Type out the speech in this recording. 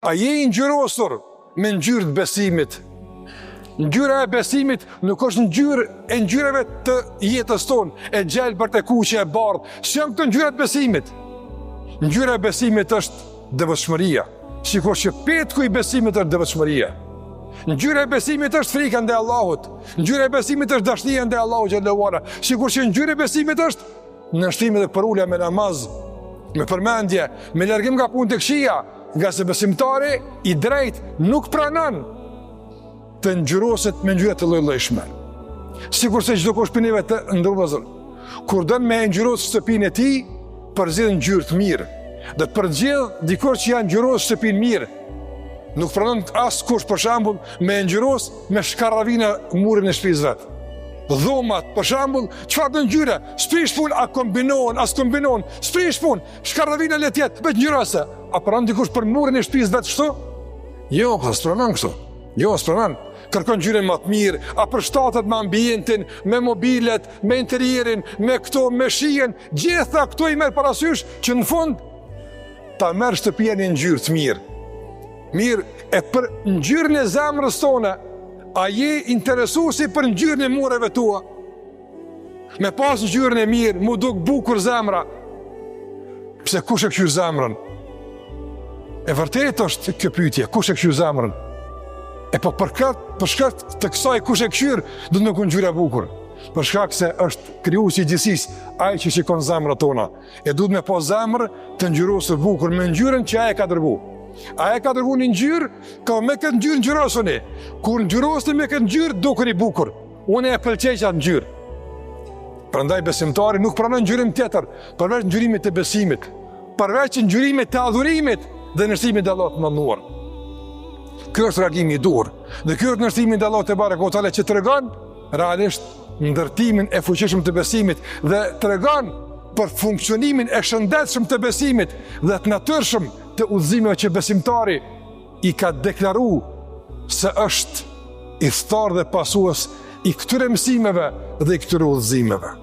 A je i ngjyrosur me ngjyrë të besimit? Ngjyra e besimit nuk është ngjyrë e ngjyrave të jetës tonë, e gjelbërt, e kuqe, e bardhë. S'janë këto ngjyra të besimit. Ngjyra e besimit është devotshmëria, sikur që petku i besimit është devotshmëria. Ngjyra e besimit është frika ndaj Allahut. Ngjyra e besimit është dashnia ndaj Allahut xhallahu ala. Sikur që ngjyra e besimit është nënshtimi dhe përulja me namaz, me përmendje, me largim nga punë të këqija, nga se besimtari i drejt nuk pranon të ngjyroset me ngjyra të lloj-llojshme. Sikur se çdo kush pinëve të ndërvozën, kur don me ngjyros shtëpinë e tij, përzgjedh ngjyrë të mirë. Do të përzgjedh dikush që janë ngjyros shtëpinë mirë. Nuk pranon askush për shembull me ngjyros me shkarravina murin e shtëpisë vet. Dhomat, për shembull, çfarë do ngjyre? Sprish pun, a kombinohen, as kombinohen. Sprish pun, shkarravina le të jetë me ngjyrose. A pranon dikush për murin e shtëpisë vet kështu? Jo, pranon kështu. Jo, pranon. Kërkon ngjyrën më të mirë, a përshtatet me ambientin, me mobilet, me interierin, me këto, me shijen, gjitha këto i merr parasysh që në fund ta merr shtëpia në ngjyrë të mirë. Mirë, e për ngjyrën e zemrës tone, a je interesuesi për ngjyrën e mureve tua? Me pas ngjyrën e mirë, mu duk bukur zemra. Pse kush e kthy zemrën? E vërtet është kjo pyetje, kush e kthy zemrën? E po për shkak të kësaj kush e kthyr, do të nuk ngjyra bukur. Për shkak se është krijuesi i gjithësisë, ai që shikon zemrat tona. E duhet me pas zemër të ngjyrosur bukur me ngjyrën që ai e ka dërguar. Ai e ka dërguar një ngjyrë, ka me këtë ngjyrë ngjyrosuni. Kur ngjyrosni me këtë ngjyrë, dukeni bukur. Unë e pëlqej atë ngjyrë. Prandaj besimtari nuk pranon ngjyrën tjetër, përveç ngjyrimit të besimit, përveç ngjyrimit të adhurimit dhe nërtimit të Allahut të mënduar. Ky është reagimi i dur. Dhe ky është nërtimi ndaj Allahut te barekuhu teala që tregon realisht ndërtimin e fuqishëm të besimit dhe tregon për funksionimin e shëndetshëm të besimit dhe të natyrshëm të udhëzimeve që besimtari i ka deklaruar se është i thtarë dhe pasues i këtyre mësimeve dhe i këtyre udhëzimeve.